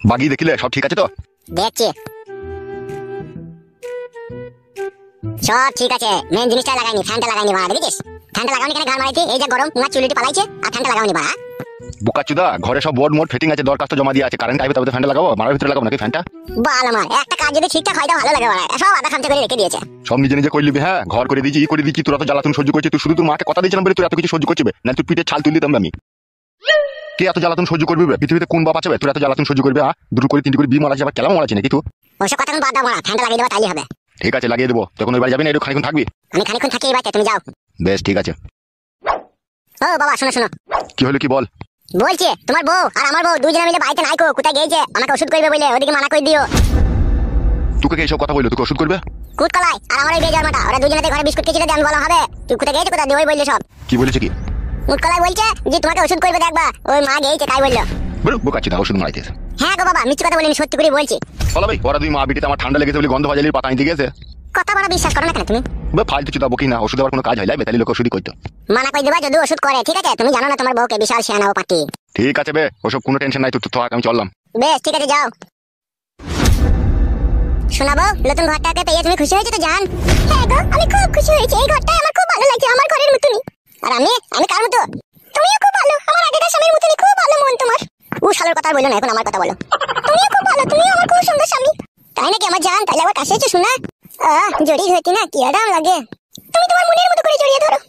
বাগি দেখিলে সব ঠিক আছে তো? দেখছি সব ঠিক আছে, মেন জিনিসটা লাগাইনি, ফ্যানটা লাগাইনি বাড়া, দেখেছিস? ফ্যানটা লাগাওনি কেন? ঘর মারাইছি, এই যে গরম না, চুলিটি পালাইছে, আর ফ্যানটা লাগাওনি বাড়া। বোকাচুদা, ঘরে সব বোর্ড মোড ফিটিং আছে, দরখাস্ত জমা দিয়ে আছে, কারেন্ট আইবে তবে তো ফ্যানটা লাগাবো, মারার ভিতরে লাগাবো নাকি ফ্যানটা? বাল আমার একটা কাজ যদি ঠিকঠাক হয় তো ভালো লাগে বাড়া, সব আধা খামচা করে রেখে দিয়েছে। সব নিজে নিজে করলিবি, হ্যাঁ ঘর করে দিয়েছি, ই করে দিয়েছি, তোরা তো জ্বালাতন সহ্য করছিস, তুই শুধু তোর মাকে কথা দিয়েছিলাম বলে তুই এত কিছু সহ্য করছিস, না তুই পিঠে ছাল তুলে দিতাম আমি। কে এত জ্বালাতন সহ্য করবি? পৃথিবীতে কোন বাপ আছে তুই এত জ্বালাতন সহ্য করবি? দুটো করে তিনটি করে বি মারা যাবে, কেলাম মারাচ্ছি নাকি তুই? ওসব কথা বাদ দাও বাড়া, ফ্যানটা লাগিয়ে দেবো তাইলে হবে। ঠিক আছে লাগিয়ে দেবো, তখন ওই বাড়ি যাবি না, একটু খানিক্ষণ থাকবি? আমি খানিকক্ষণ থাকি এই বাড়িতে, তুমি যাও। বেশ ঠিক আছে। ও বাবা শোনো শোনো, কি হলো কি বল? বলছি তোমার বউ আর আমার বউ দুজনে মিলে বাড়িতে নাই, কোথায় গিয়েছে? আমাকে ওষুধ করবে বলে ওদিকে মানা করে দিও। তোকে এইসব কথা বললো? তোকে ওষুধ করবে? কুটকলাই আর আমার ওই বেজন্মাটা, ওরা দুজনেতে ঘরে বিস্কুট খেয়েছিল, দেন বলা হবে। তুই কোথায় গিয়েছে, কোথায় ওই বললো সব। কি বলেছে কি? কুটকলাই বলছে যে তোমাকে ওষুধ করবে, দেখবা ওই মা গিয়েছে তাই বললো। বলো বোকাচুদা, ওষুধ মারাইতেছে? হ্যাঁ গো বাবা, মিথ্যে কথা বলিনি, সত্যি করে বলছি। বলো ভাই, ওরা দুই মা বিটিতে আমার ঠান্ডা লেগেছে বলে গন্ধ ভাজালির পাতা আনতে গেছে। কথা বলা বিশ্বাস করো না কেন তুমি? ফালতু চুদা বকি না, ওষুধ দেওয়ার কোনো কাজ হয় না, বেতালি লোক ওষুধই করতো। মানা করে দেবা যদি ওষুধ করে, ঠিক আছে? তুমি জানো না তোমার বউকে বিশাল শিয়ানা ও পাটি। ঠিক আছে বে, ওসব কোনো টেনশন নাই, তুই থাক, আমি চললাম। বেশ ঠিক আছে, যাও। শোনাবো, নতুন ঘরটাকে পেয়ে তুমি খুশি হয়েছো তো জান? হ্যাঁ গো, আমি খুব খুশি হয়েছি, এই ঘরটা আমার খুব ভালো লাগছে, আমার ঘরের মতনই। আর আমি কার মতো? তুমিও খুব ভালো, আমার আগেকার স্বামীর মতনই, খুব ভালো মন তোমার। ও শালার কথা বলো না, এখন আমার কথা বলো। তুমিও খুব ভালো, তুমিও আমার খুব সুন্দর স্বামী। তাই নাকি আমার জান? তাহলে আবার কাছে এসে শোনা, জড়িয়ে ধরতি না, কি আরাম লাগে। তুমি তোমার মনের মতো করে জড়িয়ে ধরো।